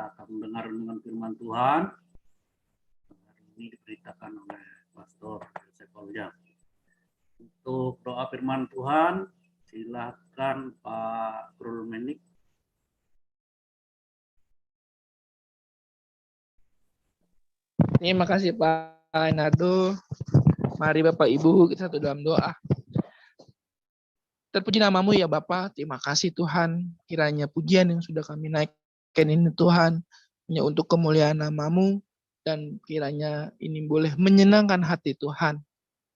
kita akan mendengar dengan firman Tuhan. Hari ini diberitakan oleh Pastor Yosef Paulia. Untuk doa firman Tuhan, silakan Pak Krul Menik. Terima kasih Pak Enardo. Mari Bapak Ibu kita satu dalam doa. Terpuji namamu ya Bapa, terima kasih Tuhan. Kiranya pujian yang sudah kami naikkan ini Tuhan, hanya untuk kemuliaan namamu, dan kiranya ini boleh menyenangkan hati Tuhan.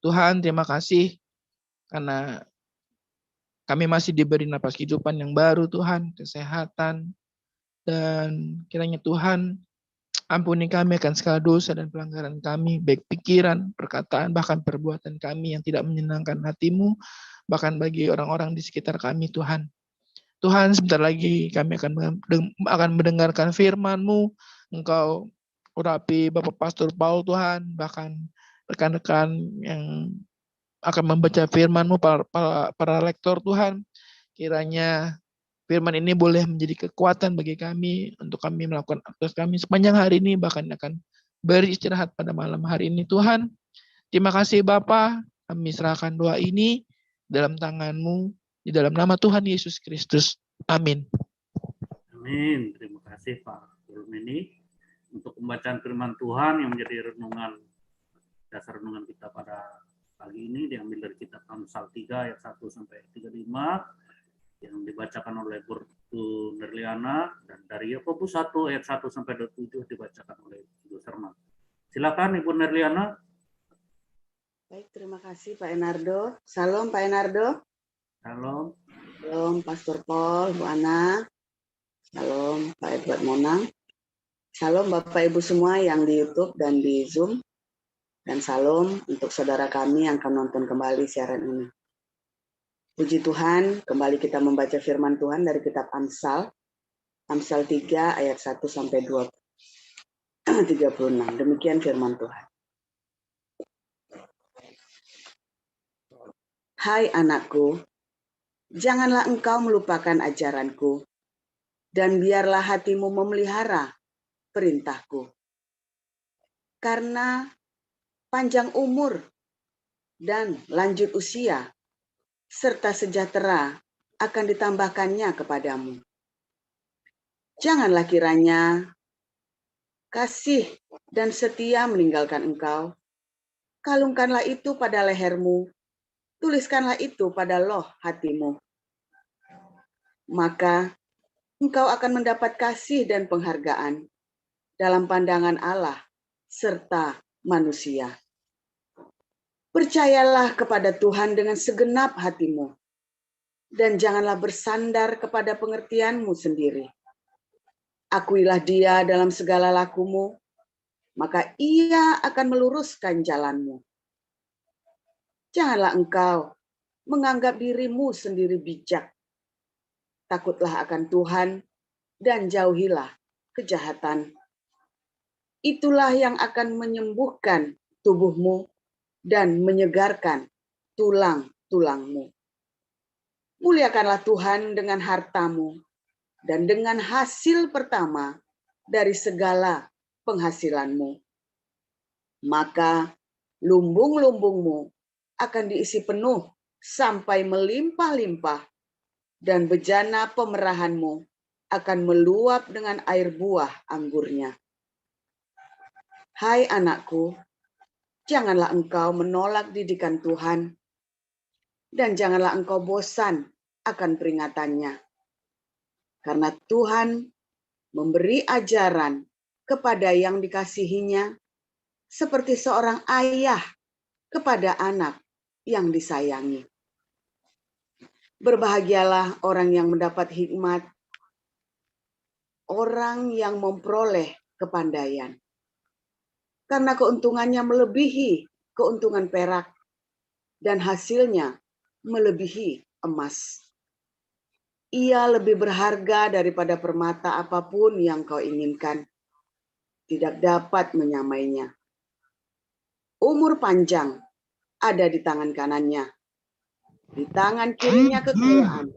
Tuhan terima kasih, karena kami masih diberi napas kehidupan yang baru Tuhan, kesehatan, dan kiranya Tuhan ampuni kami akan segala dosa dan pelanggaran kami, baik pikiran, perkataan, bahkan perbuatan kami yang tidak menyenangkan hatimu, bahkan bagi orang-orang di sekitar kami, Tuhan. Tuhan, sebentar lagi kami akan mendengarkan firman-Mu. Engkau urapi Bapak Pastor Paul, Tuhan, bahkan rekan-rekan yang akan membaca firman-Mu, para lektor, Tuhan. Kiranya firman ini boleh menjadi kekuatan bagi kami untuk kami melakukan aktivitas kami sepanjang hari ini, bahkan akan beristirahat pada malam hari ini, Tuhan. Terima kasih Bapa, kami serahkan doa ini dalam tangan-Mu, di dalam nama Tuhan Yesus Kristus. Amin. Amin. Terima kasih Pak Krul Menik untuk pembacaan firman Tuhan yang menjadi dasar renungan kita pada pagi ini, diambil dari kitab Amsal 3 ayat 1 sampai 35 yang dibacakan oleh Burtu Nerliana, dan dari Yakobus 1 ayat 1 sampai 27 dibacakan oleh Ibu Serma. Silakan Ibu Nerliana. Baik, terima kasih Pak Enardo. Salam Pak Enardo. Salam. Salam Pastor Paul, Bu Ana. Salam Pak Edward Monang. Salam Bapak Ibu semua yang di YouTube dan di Zoom. Dan salam untuk saudara kami yang akan nonton kembali siaran ini. Puji Tuhan, kembali kita membaca firman Tuhan dari kitab Amsal. Amsal 3 ayat 1 sampai 36. Demikian firman Tuhan. Hai anakku, janganlah engkau melupakan ajaranku, dan biarlah hatimu memelihara perintahku. Karena panjang umur dan lanjut usia, serta sejahtera akan ditambahkannya kepadamu. Janganlah kiranya kasih dan setia meninggalkan engkau. Kalungkanlah itu pada lehermu, tuliskanlah itu pada loh hatimu. Maka engkau akan mendapat kasih dan penghargaan dalam pandangan Allah serta manusia. Percayalah kepada Tuhan dengan segenap hatimu, dan janganlah bersandar kepada pengertianmu sendiri. Akuilah Dia dalam segala lakumu, maka Ia akan meluruskan jalanmu. Janganlah engkau menganggap dirimu sendiri bijak. Takutlah akan Tuhan dan jauhilah kejahatan. Itulah yang akan menyembuhkan tubuhmu dan menyegarkan tulang-tulangmu. Muliakanlah Tuhan dengan hartamu dan dengan hasil pertama dari segala penghasilanmu. Maka lumbung-lumbungmu akan diisi penuh sampai melimpah-limpah, dan bejana pemerahanmu akan meluap dengan air buah anggurnya. Hai anakku, janganlah engkau menolak didikan Tuhan, dan janganlah engkau bosan akan peringatannya. Karena Tuhan memberi ajaran kepada yang dikasihinya, seperti seorang ayah kepada anak yang disayangi. Berbahagialah orang yang mendapat hikmat, orang yang memperoleh kepandaian. Karena keuntungannya melebihi keuntungan perak, dan hasilnya melebihi emas. Ia lebih berharga daripada permata apapun yang kau inginkan. Tidak dapat menyamainya. Umur panjang ada di tangan kanannya. Di tangan kirinya kekayaan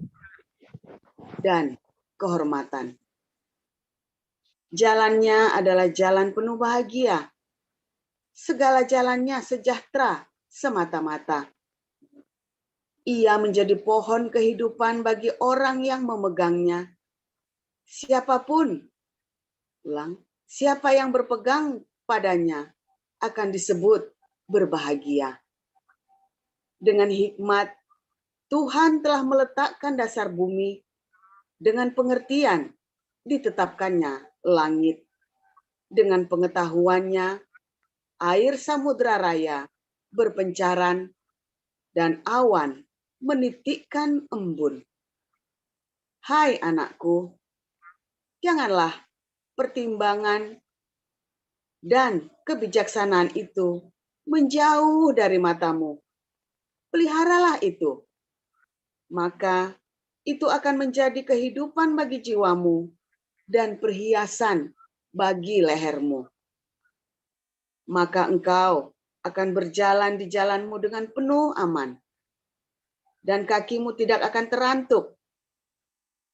dan kehormatan. Jalannya adalah jalan penuh bahagia. Segala jalannya sejahtera semata-mata. Ia menjadi pohon kehidupan bagi orang yang memegangnya. Siapa yang berpegang padanya akan disebut berbahagia. Dengan hikmat, Tuhan telah meletakkan dasar bumi. Dengan pengertian, ditetapkannya langit. Dengan pengetahuannya, air samudra raya berpencaran dan awan menitikkan embun. Hai anakku, janganlah pertimbangan dan kebijaksanaan itu menjauh dari matamu. Peliharalah itu, maka itu akan menjadi kehidupan bagi jiwamu dan perhiasan bagi lehermu. Maka engkau akan berjalan di jalanmu dengan penuh aman, dan kakimu tidak akan terantuk.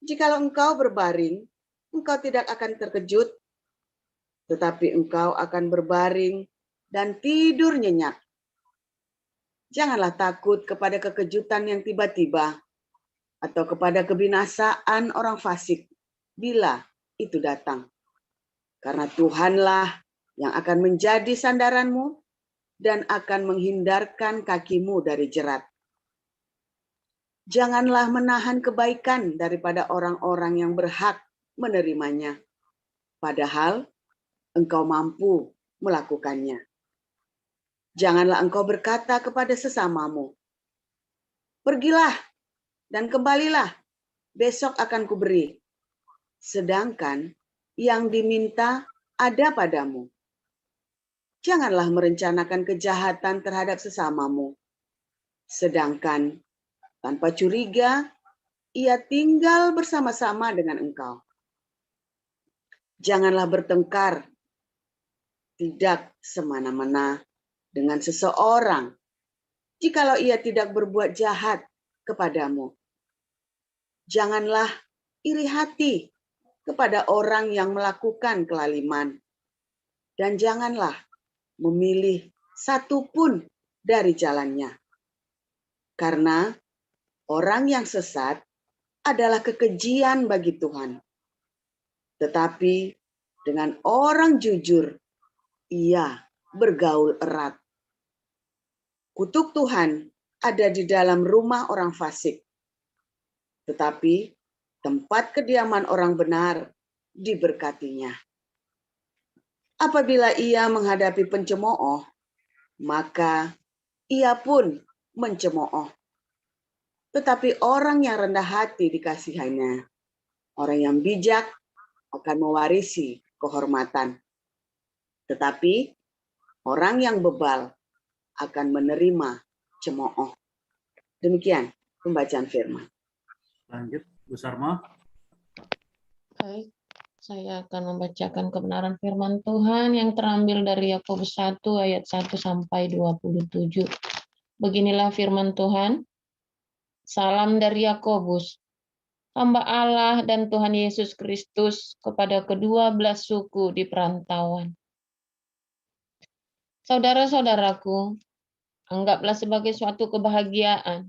Jikalau engkau berbaring, engkau tidak akan terkejut, tetapi engkau akan berbaring dan tidur nyenyak. Janganlah takut kepada kekejutan yang tiba-tiba, atau kepada kebinasaan orang fasik bila itu datang. Karena Tuhanlah yang akan menjadi sandaranmu dan akan menghindarkan kakimu dari jerat. Janganlah menahan kebaikan daripada orang-orang yang berhak menerimanya, padahal engkau mampu melakukannya. Janganlah engkau berkata kepada sesamamu, pergilah dan kembalilah, besok akan kuberi. Sedangkan yang diminta ada padamu. Janganlah merencanakan kejahatan terhadap sesamamu, sedangkan tanpa curiga ia tinggal bersama-sama dengan engkau. Janganlah bertengkar, tidak semena-mena dengan seseorang, jikalau ia tidak berbuat jahat kepadamu. Janganlah iri hati kepada orang yang melakukan kelaliman, dan janganlah memilih satu pun dari jalannya. Karena orang yang sesat adalah kekejian bagi Tuhan. Tetapi dengan orang jujur, ia bergaul erat. Kutuk Tuhan ada di dalam rumah orang fasik, tetapi tempat kediaman orang benar diberkatinya. Apabila ia menghadapi pencemooh, maka ia pun mencemooh. Tetapi orang yang rendah hati dikasihinya. Orang yang bijak akan mewarisi kehormatan. Tetapi orang yang bebal akan menerima cemooh. Demikian pembacaan firman. Lanjut, Bu Sarma. Baik, saya akan membacakan kebenaran firman Tuhan yang terambil dari Yakobus 1 ayat 1 sampai 27. Beginilah firman Tuhan. Salam dari Yakobus, hamba Allah dan Tuhan Yesus Kristus kepada kedua belas suku di perantauan. Saudara-saudaraku, anggaplah sebagai suatu kebahagiaan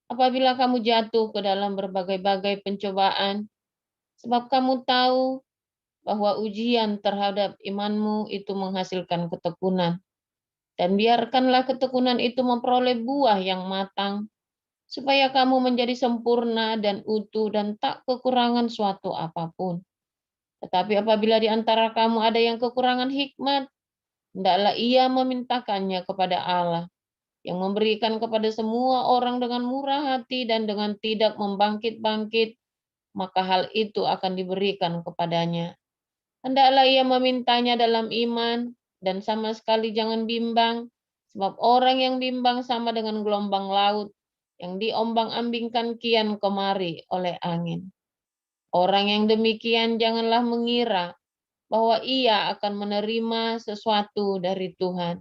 apabila kamu jatuh ke dalam berbagai-bagai pencobaan, sebab kamu tahu bahwa ujian terhadap imanmu itu menghasilkan ketekunan. Dan biarkanlah ketekunan itu memperoleh buah yang matang, supaya kamu menjadi sempurna dan utuh dan tak kekurangan suatu apapun. Tetapi apabila di antara kamu ada yang kekurangan hikmat, hendaklah ia memintakannya kepada Allah, yang memberikan kepada semua orang dengan murah hati dan dengan tidak membangkit-bangkit, maka hal itu akan diberikan kepadanya. Hendaklah ia memintanya dalam iman, dan sama sekali jangan bimbang, sebab orang yang bimbang sama dengan gelombang laut, yang diombang-ambingkan kian kemari oleh angin. Orang yang demikian janganlah mengira bahwa ia akan menerima sesuatu dari Tuhan.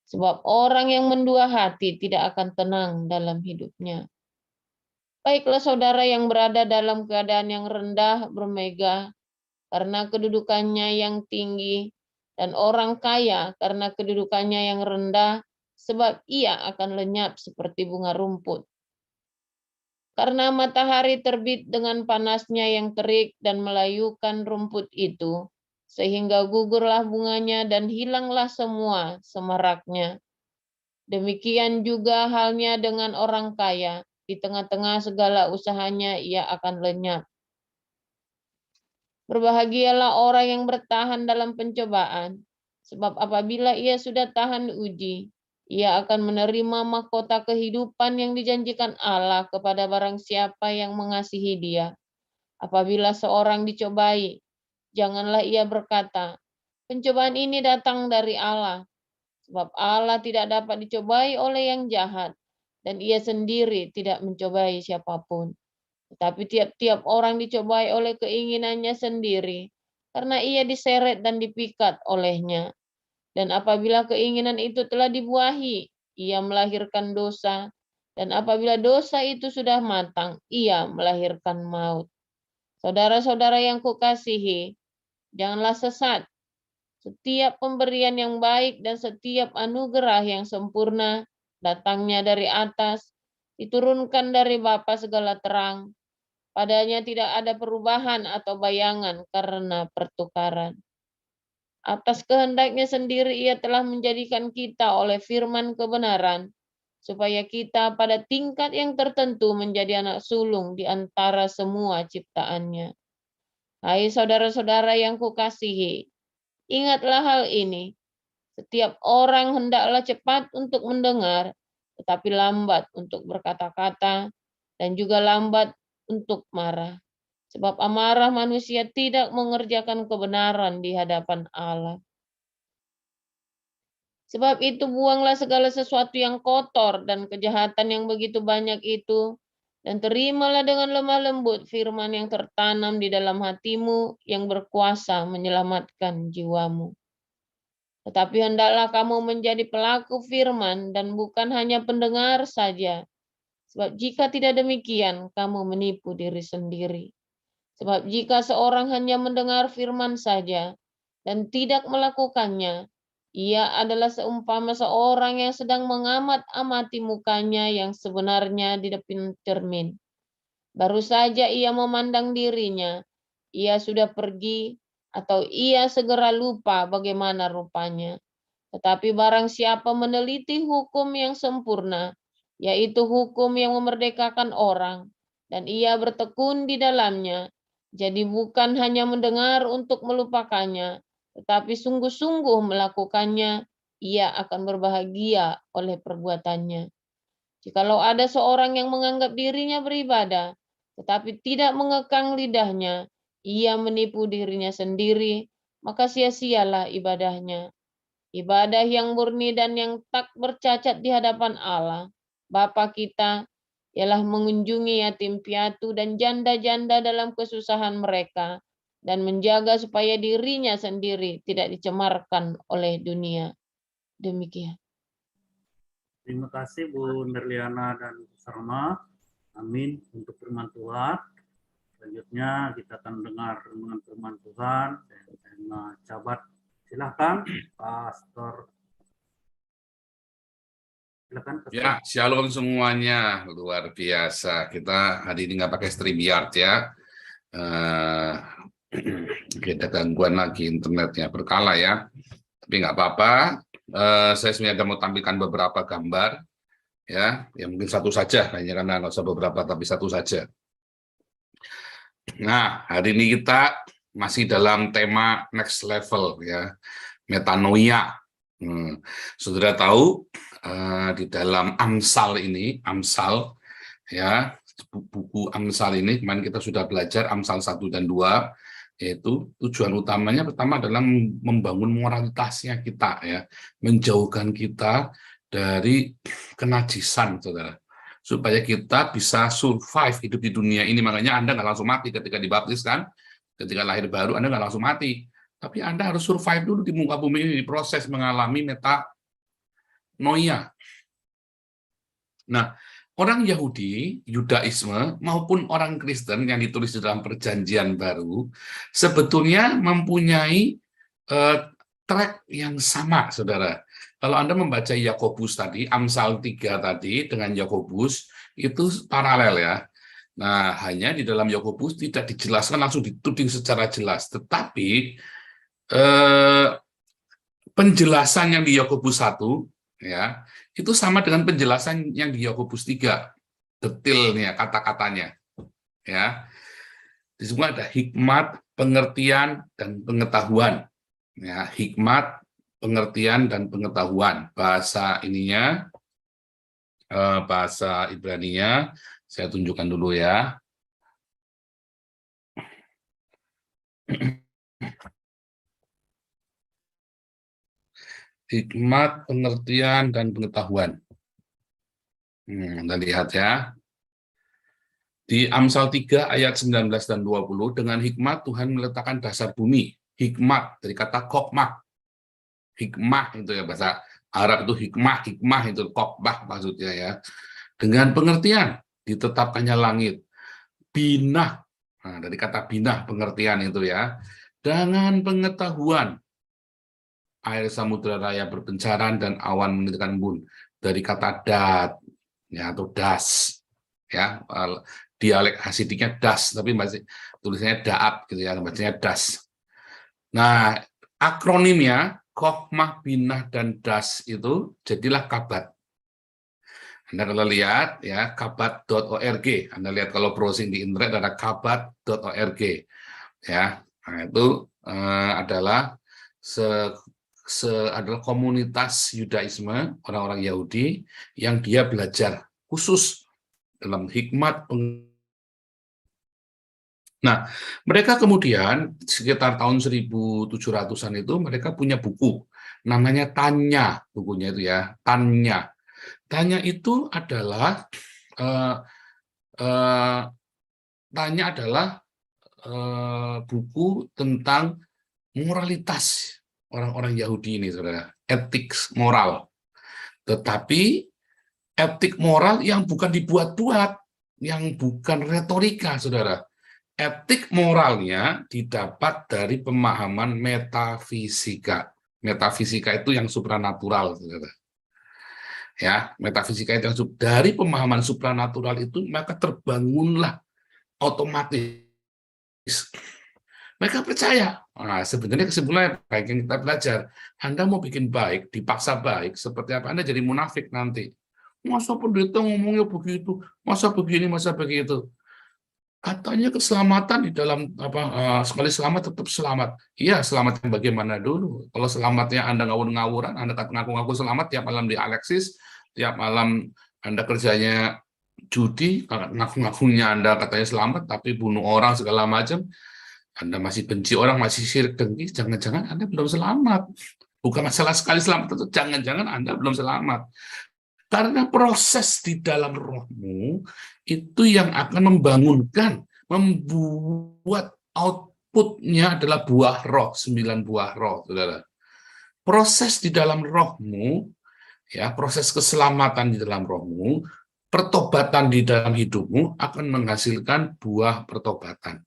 Sebab orang yang mendua hati tidak akan tenang dalam hidupnya. Baiklah saudara yang berada dalam keadaan yang rendah bermegah karena kedudukannya yang tinggi, dan orang kaya karena kedudukannya yang rendah, sebab ia akan lenyap seperti bunga rumput. Karena matahari terbit dengan panasnya yang terik dan melayukan rumput itu, sehingga gugurlah bunganya dan hilanglah semua semaraknya. Demikian juga halnya dengan orang kaya, di tengah-tengah segala usahanya ia akan lenyap. Berbahagialah orang yang bertahan dalam pencobaan, sebab apabila ia sudah tahan uji, ia akan menerima mahkota kehidupan yang dijanjikan Allah kepada barang siapa yang mengasihi Dia. Apabila seorang dicobai, janganlah ia berkata, "Pencobaan ini datang dari Allah," sebab Allah tidak dapat dicobai oleh yang jahat, dan Ia sendiri tidak mencobai siapapun. Tetapi tiap-tiap orang dicobai oleh keinginannya sendiri, karena ia diseret dan dipikat olehnya. Dan apabila keinginan itu telah dibuahi, ia melahirkan dosa. Dan apabila dosa itu sudah matang, ia melahirkan maut. Saudara-saudara yang kukasihi, janganlah sesat. Setiap pemberian yang baik dan setiap anugerah yang sempurna datangnya dari atas, diturunkan dari Bapa segala terang. Padanya tidak ada perubahan atau bayangan karena pertukaran. Atas kehendaknya sendiri ia telah menjadikan kita oleh firman kebenaran, supaya kita pada tingkat yang tertentu menjadi anak sulung di antara semua ciptaannya. Hai saudara-saudara yang kukasihi, ingatlah hal ini. Setiap orang hendaklah cepat untuk mendengar, tetapi lambat untuk berkata-kata, dan juga lambat untuk marah. Sebab amarah manusia tidak mengerjakan kebenaran di hadapan Allah. Sebab itu buanglah segala sesuatu yang kotor dan kejahatan yang begitu banyak itu, dan terimalah dengan lemah lembut firman yang tertanam di dalam hatimu yang berkuasa menyelamatkan jiwamu. Tetapi hendaklah kamu menjadi pelaku firman dan bukan hanya pendengar saja. Sebab jika tidak demikian, kamu menipu diri sendiri. Sebab jika seorang hanya mendengar firman saja dan tidak melakukannya, ia adalah seumpama seorang yang sedang mengamat-amati mukanya yang sebenarnya di depan cermin. Baru saja ia memandang dirinya, ia sudah pergi atau ia segera lupa bagaimana rupanya. Tetapi barang siapa meneliti hukum yang sempurna, yaitu hukum yang memerdekakan orang, dan ia bertekun di dalamnya, jadi bukan hanya mendengar untuk melupakannya, tetapi sungguh-sungguh melakukannya, ia akan berbahagia oleh perbuatannya. Jikalau ada seorang yang menganggap dirinya beribadah, tetapi tidak mengekang lidahnya, ia menipu dirinya sendiri, maka sia-sialah ibadahnya. Ibadah yang murni dan yang tak bercacat di hadapan Allah, Bapa kita, ialah mengunjungi yatim piatu dan janda-janda dalam kesusahan mereka, dan menjaga supaya dirinya sendiri tidak dicemarkan oleh dunia. Demikian. Terima kasih Bu Nerliana dan Bu Sarma. Amin untuk firman Tuhan. Selanjutnya kita akan dengar renungan firman Tuhan dan tema Cabat. Silakan, Pastor. Silakan, Pastor. Ya, shalom semuanya, luar biasa. Kita hari ini nggak pakai StreamYard ya. Kita gangguan lagi internetnya berkala ya. Tapi nggak apa-apa. Saya sebenarnya mau tampilkan beberapa gambar ya. Ya mungkin satu saja, kayaknya karena nggak usah beberapa tapi satu saja. Nah, hari ini kita masih dalam tema next level ya, metanoia. Saudara tahu di dalam Amsal ini, Amsal ya, buku Amsal ini kemarin kita sudah belajar Amsal 1 dan 2, yaitu tujuan utamanya pertama adalah membangun moralitasnya kita ya, menjauhkan kita dari kenajisan, saudara, supaya kita bisa survive hidup di dunia ini. Makanya Anda nggak langsung mati ketika dibaptis kan, ketika lahir baru Anda nggak langsung mati, tapi Anda harus survive dulu di muka bumi ini, proses mengalami metanoia. Nah, orang Yahudi, Yudaisme, maupun orang Kristen yang ditulis di dalam Perjanjian Baru, sebetulnya mempunyai track yang sama, saudara. Kalau Anda membaca Yakobus tadi, Amsal 3 tadi dengan Yakobus, itu paralel ya. Nah, hanya di dalam Yakobus tidak dijelaskan langsung dituding secara jelas, tetapi penjelasan yang di Yakobus 1 ya, itu sama dengan penjelasan yang di Yakobus 3, detailnya kata-katanya. Ya. Di semua ada hikmat, pengertian, dan pengetahuan. Ya, hikmat, pengertian, dan pengetahuan. Bahasa ininya, bahasa Ibraninya, saya tunjukkan dulu ya. Hikmat, pengertian, dan pengetahuan. Anda lihat ya. Di Amsal 3 ayat 19 dan 20, dengan hikmat Tuhan meletakkan dasar bumi. Hikmat, dari kata kokmah. Hikmah itu ya, bahasa Arab itu hikmah, hikmah itu kokmah maksudnya ya. Dengan pengertian, ditetapkannya langit. Binah, nah, dari kata binah, pengertian itu ya. Dengan pengetahuan, air samudera raya berbencaran dan awan menitikkan embun, dari kata dat ya, atau das ya, dialek Hasidiknya das, tapi masih tulisannya daat gitu ya, bacanya das. Nah, akronimnya Kokmah, Binah, dan Das itu jadilah Kabat. Anda kalau lihat ya, kabat.org, Anda lihat kalau browsing di internet ada kabat.org ya. Nah, itu adalah adalah komunitas Yudaisme, orang-orang Yahudi yang dia belajar khusus dalam hikmat. Nah, mereka kemudian sekitar tahun 1700-an itu mereka punya buku namanya Tanya, bukunya itu ya, Tanya. Tanya itu adalah Tanya adalah buku tentang moralitas orang-orang Yahudi ini, saudara, etik moral. Tetapi etik moral yang bukan dibuat-buat, yang bukan retorika, saudara. Etik moralnya didapat dari pemahaman metafisika. Metafisika itu yang supranatural, saudara. Ya, metafisika itu yang dari pemahaman supranatural itu maka terbangunlah otomatis. Mereka percaya. Nah, sebenarnya kesimpulannya baik yang kita belajar. Anda mau bikin baik, dipaksa baik, seperti apa Anda jadi munafik nanti. Masa pendeta ngomongnya begitu, masa begini, masa begitu. Katanya keselamatan di dalam sekali selamat tetap selamat. Iya, selamatnya bagaimana dulu? Kalau selamatnya Anda ngawur-ngawuran, Anda ngaku-ngaku selamat tiap malam di Alexis, tiap malam Anda kerjanya judi, ngaku-ngakunya Anda katanya selamat, tapi bunuh orang segala macam, Anda masih benci orang, masih syirik dengki, jangan-jangan Anda belum selamat. Bukan masalah sekali selamat, itu jangan-jangan Anda belum selamat. Karena proses di dalam rohmu itu yang akan membangunkan, membuat outputnya adalah buah roh, 9 buah roh, saudara. Proses di dalam rohmu, ya, proses keselamatan di dalam rohmu, pertobatan di dalam hidupmu akan menghasilkan buah pertobatan.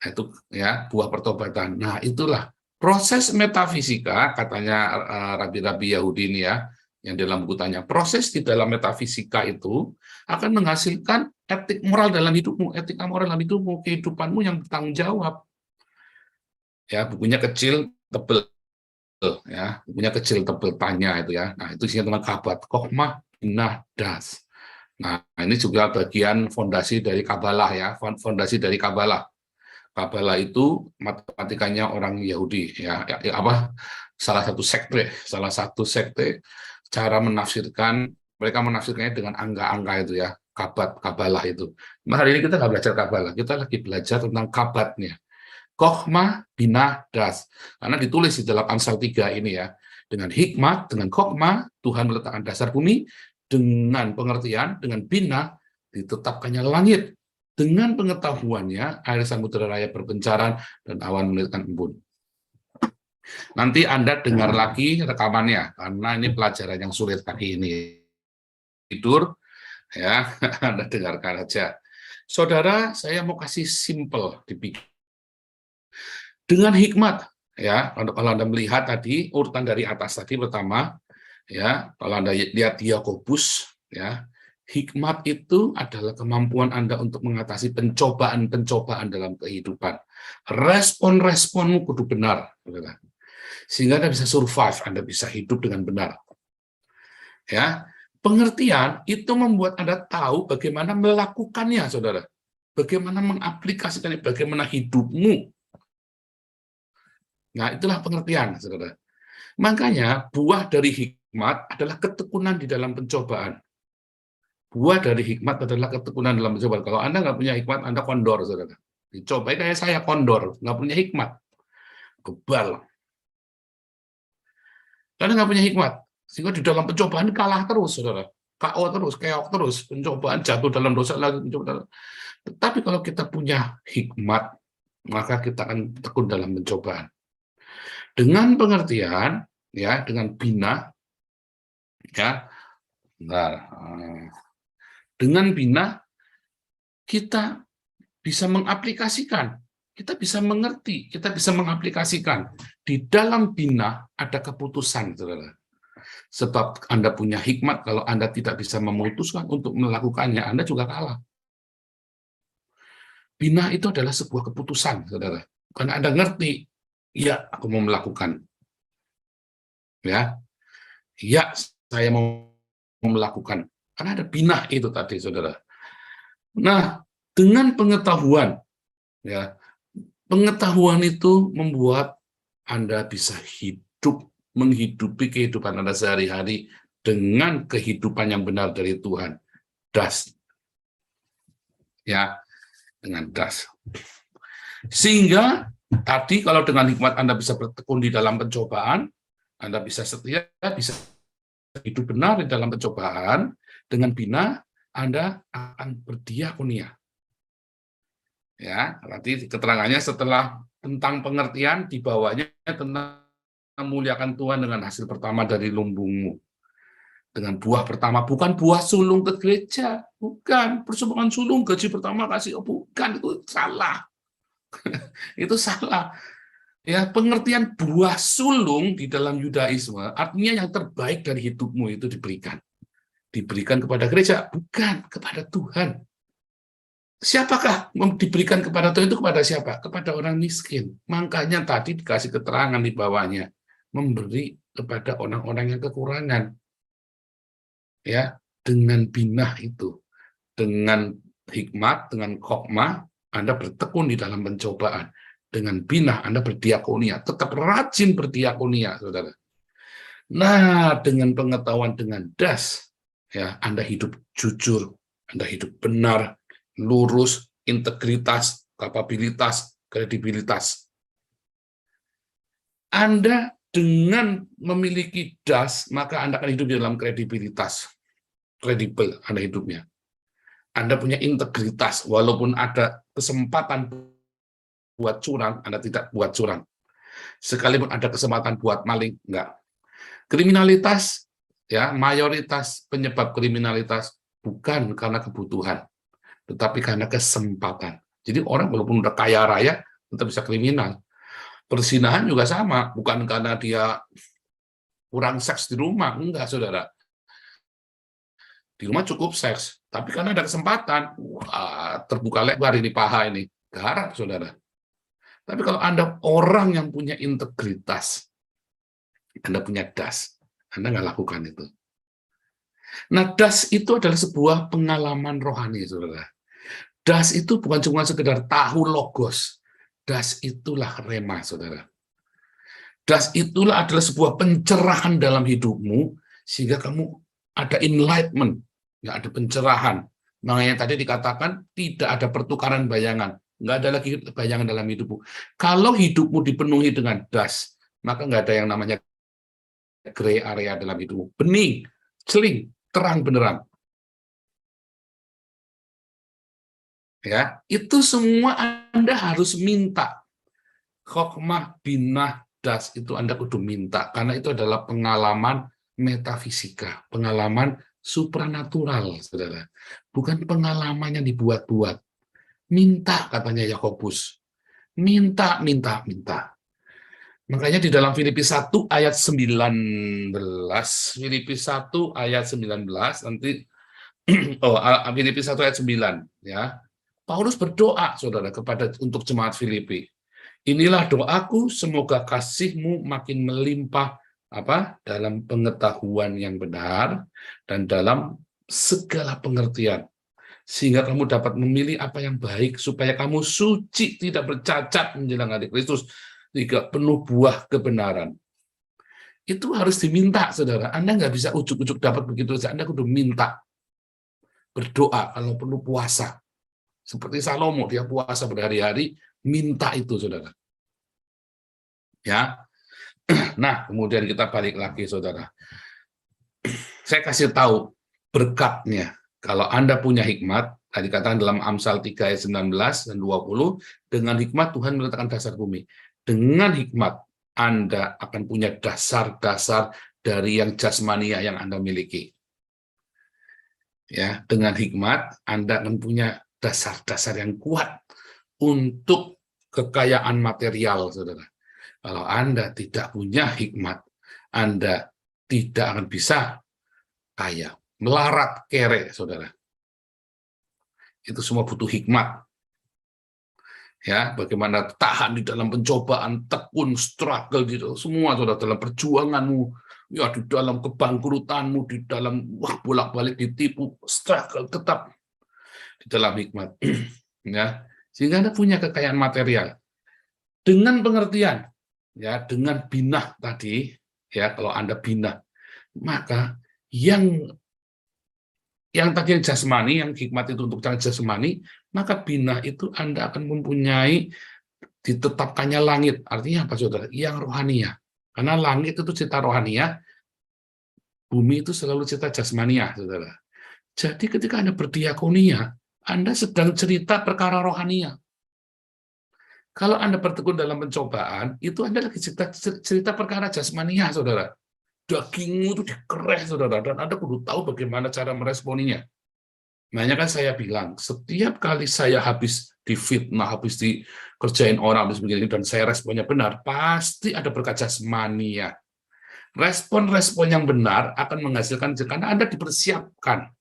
Nah, itu ya, buah pertobatan. Nah, itulah proses metafisika, katanya rabi-rabi Yahudi ini ya, yang dalam buku Tanya, proses di dalam metafisika itu akan menghasilkan etik moral dalam hidupmu, etika moral dalam hidupmu, kehidupanmu yang bertanggung jawab. Ya, bukunya kecil, tebel, ya, bukunya kecil, tebel, Tanya itu ya. Nah, itu isinya tentang kabat, kokmah, binah, das. Nah, ini juga bagian fondasi dari Kabalah ya, fondasi dari Kabalah. Kabalah itu matematikanya orang Yahudi ya, salah satu sekte cara menafsirkan, mereka menafsirkannya dengan angka-angka itu ya, Kabalah itu. Nah, hari ini kita nggak belajar Kabalah, kita lagi belajar tentang kabatnya. Kokmah, binah, das. Karena ditulis di dalam Amsal 3 ini ya, dengan hikmat, dengan kokmah, Tuhan meletakkan dasar bumi, dengan pengertian, dengan binah, ditetapkannya langit. Dengan pengetahuannya, air samudera raya berbencaran, dan awan menitikkan embun. Nanti Anda dengar lagi rekamannya, karena ini pelajaran yang sulit pagi ini. Tidur, Ya, Anda dengarkan aja. Saudara, saya mau kasih simple dipikir. Dengan hikmat, ya, kalau Anda melihat tadi urutan dari atas tadi pertama, ya, kalau Anda lihat Yakobus, ya, hikmat itu adalah kemampuan Anda untuk mengatasi pencobaan-pencobaan dalam kehidupan. Respon-responmu kudu benar, saudara. Sehingga Anda bisa survive, Anda bisa hidup dengan benar. Ya, pengertian itu membuat Anda tahu bagaimana melakukannya, saudara. Bagaimana mengaplikasikannya, bagaimana hidupmu. Nah, itulah pengertian, saudara. Makanya, buah dari hikmat adalah ketekunan di dalam pencobaan. Buah dari hikmat adalah ketekunan dalam pencobaan. Kalau Anda nggak punya hikmat, Anda kondor, saudara. Dicoba kayak saya kondor, nggak punya hikmat. Kebal. Karena nggak punya hikmat. Sehingga di dalam pencobaan kalah terus, saudara. KO terus, keok terus. Pencobaan jatuh dalam dosa lagi. Tetapi kalau kita punya hikmat, maka kita akan tekun dalam pencobaan. Dengan pengertian, ya, dengan bina, ya, dengan bina kita bisa mengaplikasikan, kita bisa mengerti, kita bisa mengaplikasikan. Di dalam bina ada keputusan, saudara. Sebab Anda punya hikmat, kalau Anda tidak bisa memutuskan untuk melakukannya, Anda juga kalah. Bina itu adalah sebuah keputusan, saudara. Karena Anda ngerti, ya, aku mau melakukan. Ya, saya mau melakukan. Karena ada bina itu tadi, saudara. Nah, dengan pengetahuan, ya, pengetahuan itu membuat Anda bisa hidup, menghidupi kehidupan Anda sehari-hari dengan kehidupan yang benar dari Tuhan. Das. Ya, dengan das. Sehingga tadi kalau dengan hikmat Anda bisa bertekun di dalam pencobaan, Anda bisa setia, bisa hidup benar di dalam pencobaan, dengan bina Anda akan berdiakonia. Ya, nanti keterangannya setelah tentang pengertian di bawahnya tentang memuliakan Tuhan dengan hasil pertama dari lumbungmu. Dengan buah pertama, bukan buah sulung ke gereja, bukan persembahan sulung gaji pertama kasih, bukan, itu salah. Itu salah. Ya, pengertian buah sulung di dalam Yudaisme artinya yang terbaik dari hidupmu itu diberikan. Diberikan kepada gereja, bukan kepada Tuhan. Siapakah diberikan kepada Tuhan itu kepada siapa? Kepada orang miskin. Makanya tadi dikasih keterangan di bawahnya, memberi kepada orang-orang yang kekurangan. Ya, dengan binah itu, dengan hikmat, dengan khokmah, Anda bertekun di dalam pencobaan. Dengan binah Anda berdiakonia, tetap rajin berdiakonia, saudara. Nah, dengan pengetahuan, dengan das, ya, Anda hidup jujur, Anda hidup benar, lurus, integritas, kapabilitas, kredibilitas. Anda dengan memiliki das, maka Anda akan hidup di dalam kredibilitas. Kredibel Anda hidupnya. Anda punya integritas, walaupun ada kesempatan buat curang, Anda tidak buat curang. Sekalipun ada kesempatan buat maling, enggak. Kriminalitas, ya, mayoritas penyebab kriminalitas bukan karena kebutuhan, tetapi karena kesempatan. Jadi orang walaupun udah kaya raya, tetap bisa kriminal. Perzinahan juga sama, bukan karena dia kurang seks di rumah, enggak, saudara. Di rumah cukup seks, tapi karena ada kesempatan, terbuka lebar ini paha ini, garap, saudara. Tapi kalau Anda orang yang punya integritas, Anda punya das, Anda nggak lakukan itu. Nah, das itu adalah sebuah pengalaman rohani, saudara. Das itu bukan cuma sekedar tahu logos, das itulah rema, saudara. Das itulah adalah sebuah pencerahan dalam hidupmu, sehingga kamu ada enlightenment, nggak ada pencerahan. Makanya tadi dikatakan tidak ada pertukaran bayangan, nggak ada lagi bayangan dalam hidupmu. Kalau hidupmu dipenuhi dengan das, maka nggak ada yang namanya gray area dalam hidupmu. Bening, celing, terang beneran. Ya, itu semua Anda harus minta. Khokmah, binah, das itu Anda kudu minta, karena itu adalah pengalaman metafisika, pengalaman supranatural, saudara. Bukan pengalaman yang dibuat-buat. Minta, katanya Yakobus. Minta, minta, minta. Makanya di dalam Filipi 1 ayat 19, Filipi 1 ayat 19, nanti, Filipi 1 ayat 9, ya. Paulus berdoa, saudara, untuk jemaat Filipi. Inilah doaku, semoga kasihmu makin melimpah dalam pengetahuan yang benar dan dalam segala pengertian, sehingga kamu dapat memilih apa yang baik, supaya kamu suci, tidak bercacat menjelang hari Kristus, juga penuh buah kebenaran. Itu harus diminta, saudara. Anda nggak bisa ujuk-ujuk dapat begitu saja. Anda kudu minta. Berdoa, kalau perlu puasa. Seperti Salomo, dia puasa berhari-hari, minta itu, saudara. Ya. Nah, kemudian kita balik lagi, saudara. Saya kasih tahu berkatnya. Kalau Anda punya hikmat, tadi katakan dalam Amsal 3 ayat 19 dan 20, dengan hikmat Tuhan meletakkan dasar bumi. Dengan hikmat, Anda akan punya dasar-dasar dari yang jasmania yang Anda miliki. Ya, dengan hikmat, Anda akan punya dasar-dasar yang kuat untuk kekayaan material, saudara. Kalau Anda tidak punya hikmat, Anda tidak akan bisa kaya. Melarat, kere, saudara. Itu semua butuh hikmat. Ya, bagaimana tahan di dalam pencobaan, tekun, struggle, gitu, semua saudara, dalam perjuanganmu, ya, di dalam kebangkrutanmu, di dalam bolak-balik ditipu, struggle tetap di dalam hikmat. Ya, sehingga Anda punya kekayaan material dengan pengertian, ya, dengan binah tadi, ya, kalau Anda binah, maka yang tadi yang jasmani, yang hikmat itu untuk jasmani, maka binah itu Anda akan mempunyai ditetapkannya langit. Artinya apa, saudara? Yang rohania. Karena langit itu cita rohania, bumi itu selalu cita jasmania, saudara. Jadi ketika Anda berdiakonia, Anda sedang cerita perkara rohania. Kalau Anda bertekun dalam pencobaan, itu Anda lagi cerita perkara jasmania, saudara. Dagingmu itu dikereh, saudara, dan Anda perlu tahu bagaimana cara meresponinya. Makanya kan saya bilang, setiap kali saya habis difitnah, habis dikerjain orang, habis begini, dan saya responnya benar, pasti ada berkat jasmania. Respon-respon yang benar akan menghasilkan, karena Anda dipersiapkan.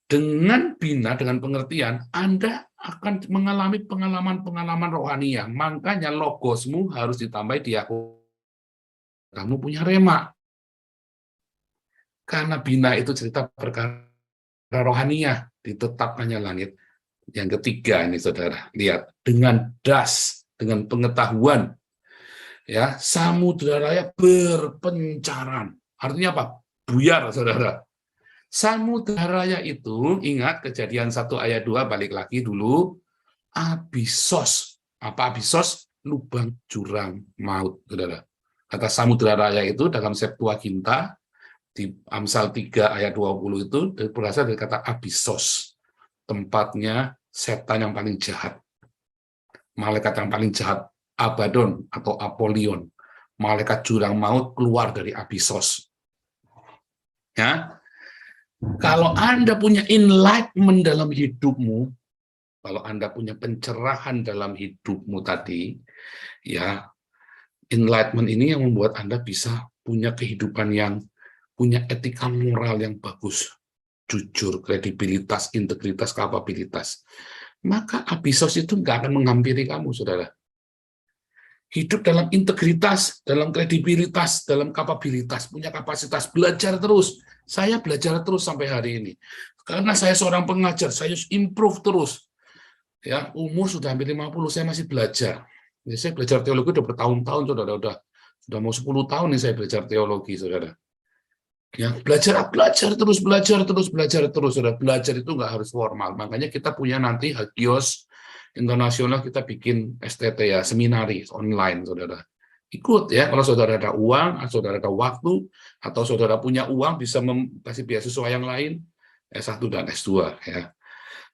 Dengan bina, dengan pengertian, Anda akan mengalami pengalaman-pengalaman rohania. Makanya logosmu harus ditambah diakui. Kamu punya rema. Karena bina itu cerita perkara rohania, ditetapkannya langit. Yang ketiga ini, saudara, lihat, dengan das, dengan pengetahuan, ya, samudra raya berpencaran. Artinya apa? Buyar, saudara. Samudra raya itu, ingat Kejadian 1 ayat 2, balik lagi dulu, abisos. Apa abisos? Lubang jurang maut, saudara. Kata samudra raya itu dalam Septuaginta, di Amsal 3 ayat 20 itu berasal dari kata abisos. Tempatnya setan yang paling jahat. Malaikat yang paling jahat, Abaddon atau Apollyon. Malaikat jurang maut keluar dari abisos. Ya. Kalau Anda punya enlightenment dalam hidupmu, kalau Anda punya pencerahan dalam hidupmu tadi, ya, enlightenment ini yang membuat Anda bisa punya kehidupan yang punya etika moral yang bagus, jujur, kredibilitas, integritas, kapabilitas. Maka abisos itu nggak akan menghampiri kamu, saudara. Hidup dalam integritas, dalam kredibilitas, dalam kapabilitas, punya kapasitas, belajar terus. Saya belajar terus sampai hari ini. Karena saya seorang pengajar, saya improve terus. Ya, umur sudah hampir 50, saya masih belajar. Ya, saya belajar teologi udah bertahun-tahun, saudara. Sudah mau 10 tahun nih saya belajar teologi, saudara. Ya, belajar terus, saudara. Belajar itu nggak harus formal. Makanya kita punya nanti Hagios Internasional, kita bikin STT, ya, seminari online, saudara. Ikut, ya, kalau saudara ada uang, saudara ada waktu, atau saudara punya uang bisa kasih beasiswa yang lain, S1 dan S2, ya.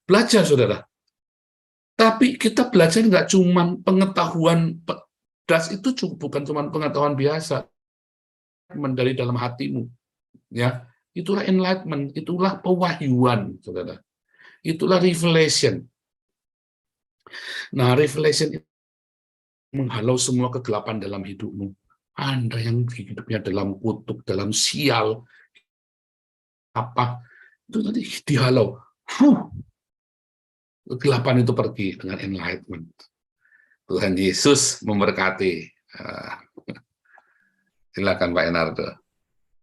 Belajar, saudara. Tapi kita belajar nggak cuma pengetahuan, das itu bukan cuma pengetahuan biasa, dari dalam hatimu, ya. Itulah enlightenment, itulah pewahyuan, saudara. Itulah revelation. Nah, revelation itu menghalau semua kegelapan dalam hidupmu. Anda yang hidupnya dalam kutuk, dalam sial, apa, itu tadi dihalau. Kegelapan itu pergi dengan enlightenment. Tuhan Yesus memberkati. Silakan Pak Enardo.